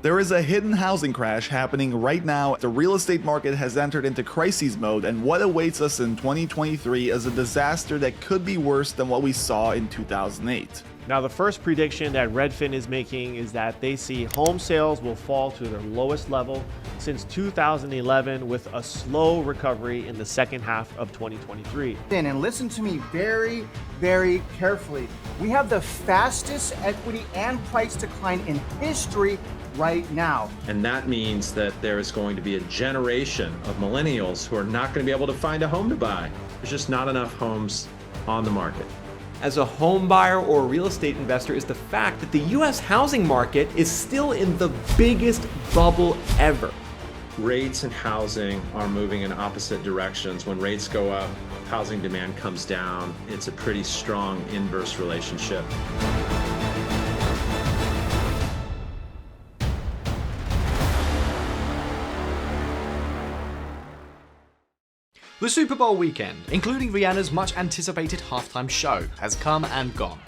There is a hidden housing crash happening right now. The real estate market has entered into crisis mode, and what awaits us in 2023 is a disaster that could be worse than what we saw in 2008. Now, the first prediction that Redfin is making is that they see home sales will fall to their lowest level since 2011, with a slow recovery in the second half of 2023. And listen to me very, very carefully. We have the fastest equity and price decline in history right now. And that means that there is going to be a generation of millennials who are not going to be able to find a home to buy. There's just not enough homes on the market. As a home buyer or a real estate investor is the fact that the US housing market is still in the biggest bubble ever. Rates and housing are moving in opposite directions. When rates go up, housing demand comes down. It's a pretty strong inverse relationship. The Super Bowl weekend, including Rihanna's much anticipated halftime show, has come and gone.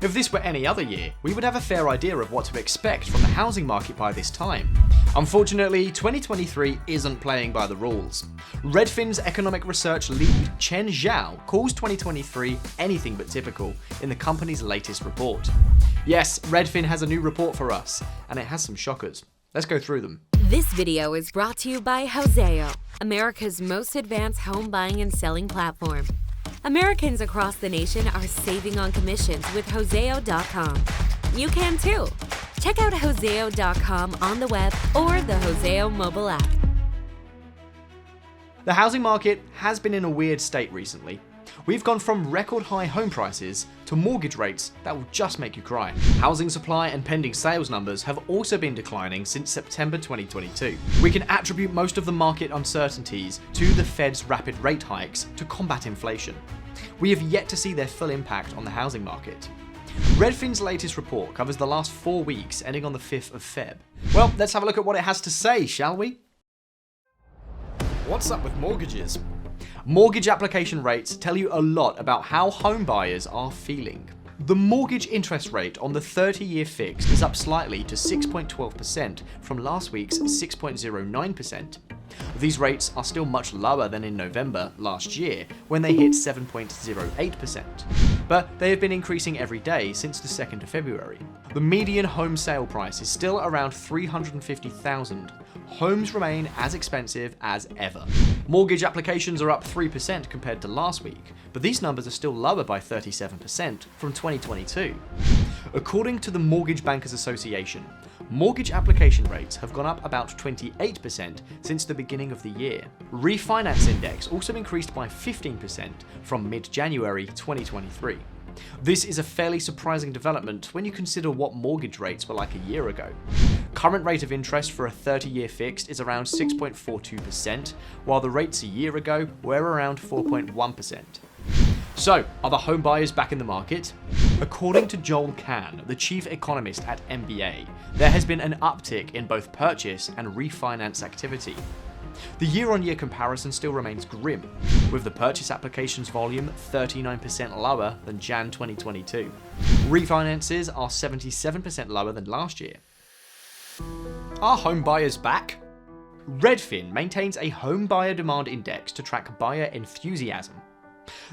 If this were any other year, we would have a fair idea of what to expect from the housing market by this time. Unfortunately, 2023 isn't playing by the rules. Redfin's economic research lead, Chen Zhao, calls 2023 anything but typical in the company's latest report. Yes, Redfin has a new report for us, and it has some shockers. Let's go through them. This video is brought to you by Houzeo, America's most advanced home buying and selling platform. Americans across the nation are saving on commissions with Houzeo.com. You can too. Check out Houzeo.com on the web or the Houzeo mobile app. The housing market has been in a weird state recently. We've gone from record high home prices to mortgage rates that will just make you cry. Housing supply and pending sales numbers have also been declining since September 2022. We can attribute most of the market uncertainties to the Fed's rapid rate hikes to combat inflation. We have yet to see their full impact on the housing market. Redfin's latest report covers the last 4 weeks ending on the 5th of Feb. Well, let's have a look at what it has to say, shall we? What's up with mortgages? Mortgage application rates tell you a lot about how home buyers are feeling. The mortgage interest rate on the 30-year fixed is up slightly to 6.12% from last week's 6.09%. These rates are still much lower than in November last year, when they hit 7.08%. But they have been increasing every day since the 2nd of February. The median home sale price is still around $350,000. Homes remain as expensive as ever. Mortgage applications are up 3% compared to last week, but these numbers are still lower by 37% from 2022. According to the Mortgage Bankers Association, mortgage application rates have gone up about 28% since the beginning of the year. Refinance index also increased by 15% from mid-January 2023. This is a fairly surprising development when you consider what mortgage rates were like a year ago. Current rate of interest for a 30-year fixed is around 6.42%, while the rates a year ago were around 4.1%. So, are the home buyers back in the market? According to Joel Kahn, the chief economist at MBA, there has been an uptick in both purchase and refinance activity. The year-on-year comparison still remains grim, with the purchase applications volume 39% lower than Jan 2022. Refinances are 77% lower than last year. Are home buyers back? Redfin maintains a home buyer demand index to track buyer enthusiasm.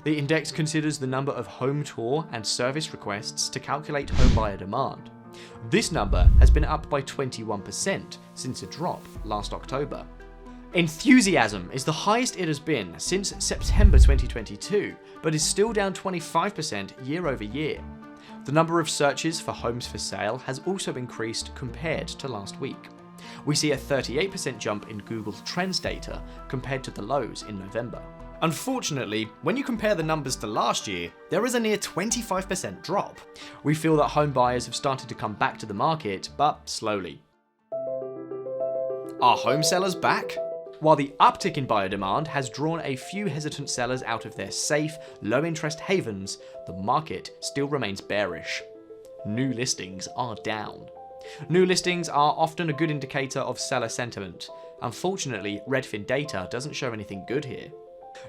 The index considers the number of home tour and service requests to calculate home buyer demand. This number has been up by 21% since a drop last October. Enthusiasm is the highest it has been since September 2022, but is still down 25% year over year. The number of searches for homes for sale has also increased compared to last week. We see a 38% jump in Google Trends data compared to the lows in November. Unfortunately, when you compare the numbers to last year, there is a near 25% drop. We feel that home buyers have started to come back to the market, but slowly. Are home sellers back? While the uptick in buyer demand has drawn a few hesitant sellers out of their safe, low-interest havens, the market still remains bearish. New listings are down. New listings are often a good indicator of seller sentiment. Unfortunately, Redfin data doesn't show anything good here.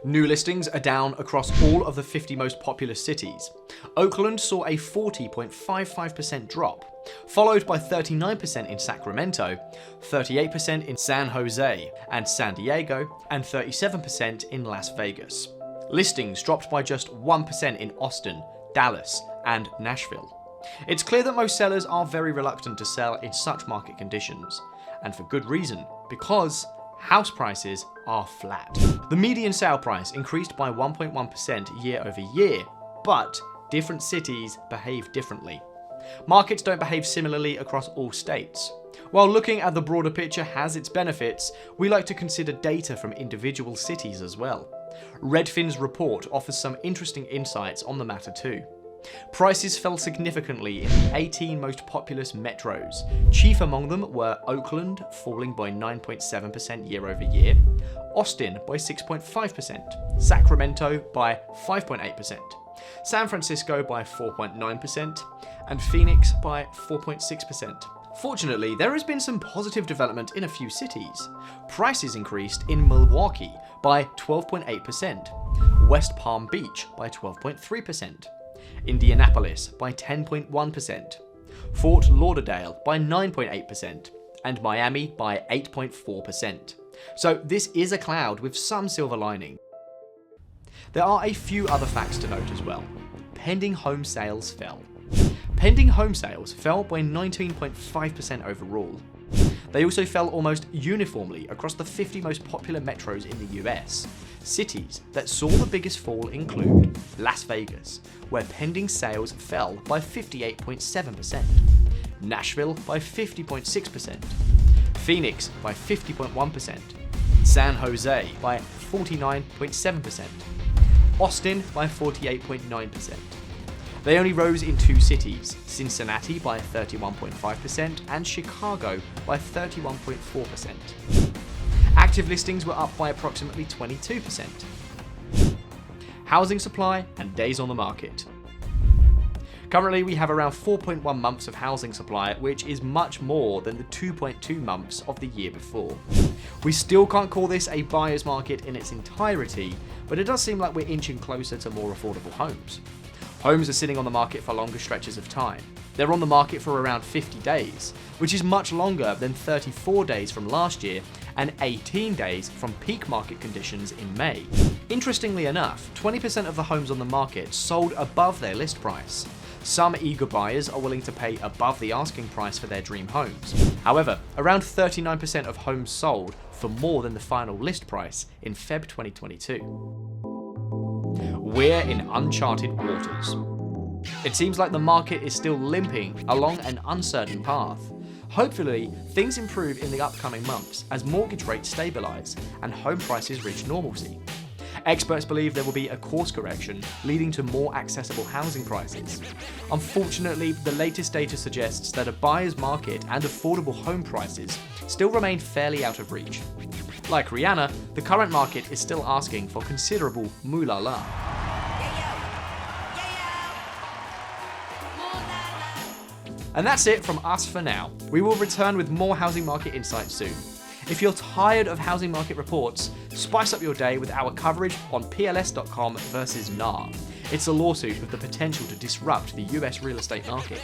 New listings are down across all of the 50 most populous cities. Oakland saw a 40.55% drop, followed by 39% in Sacramento, 38% in San Jose and San Diego, and 37% in Las Vegas. Listings dropped by just 1% in Austin, Dallas, and Nashville. It's clear that most sellers are very reluctant to sell in such market conditions, and for good reason, because house prices are flat. The median sale price increased by 1.1% year over year, but different cities behave differently. Markets don't behave similarly across all states. While looking at the broader picture has its benefits, we like to consider data from individual cities as well. Redfin's report offers some interesting insights on the matter too. Prices fell significantly in the 18 most populous metros. Chief among them were Oakland, falling by 9.7% year over year, Austin by 6.5%, Sacramento by 5.8%, San Francisco by 4.9%, and Phoenix by 4.6%. Fortunately, there has been some positive development in a few cities. Prices increased in Milwaukee by 12.8%, West Palm Beach by 12.3%, Indianapolis by 10.1%, Fort Lauderdale by 9.8%, and Miami by 8.4%. So this is a cloud with some silver lining. There are a few other facts to note as well. Pending home sales fell. Pending home sales fell by 19.5% overall. They also fell almost uniformly across the 50 most popular metros in the US. Cities that saw the biggest fall include Las Vegas, where pending sales fell by 58.7%, Nashville by 50.6%, Phoenix by 50.1%, San Jose by 49.7%, Austin by 48.9%. They only rose in two cities, Cincinnati by 31.5% and Chicago by 31.4%. Active listings were up by approximately 22%. Housing supply and days on the market. Currently, we have around 4.1 months of housing supply, which is much more than the 2.2 months of the year before. We still can't call this a buyer's market in its entirety, but it does seem like we're inching closer to more affordable homes. Homes are sitting on the market for longer stretches of time. They're on the market for around 50 days, which is much longer than 34 days from last year and 18 days from peak market conditions in May. Interestingly enough, 20% of the homes on the market sold above their list price. Some eager buyers are willing to pay above the asking price for their dream homes. However, around 39% of homes sold for more than the final list price in Feb 2022. We're in uncharted waters. It seems like the market is still limping along an uncertain path. Hopefully, things improve in the upcoming months as mortgage rates stabilize and home prices reach normalcy. Experts believe there will be a course correction leading to more accessible housing prices. Unfortunately, the latest data suggests that a buyer's market and affordable home prices still remain fairly out of reach. Like Rihanna, the current market is still asking for considerable moolah. And that's it from us for now. We will return with more housing market insights soon. If you're tired of housing market reports, spice up your day with our coverage on PLS.com versus NAR. It's a lawsuit with the potential to disrupt the US real estate market.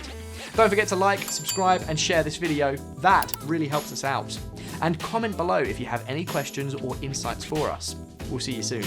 Don't forget to like, subscribe, and share this video. That really helps us out. And comment below if you have any questions or insights for us. We'll see you soon.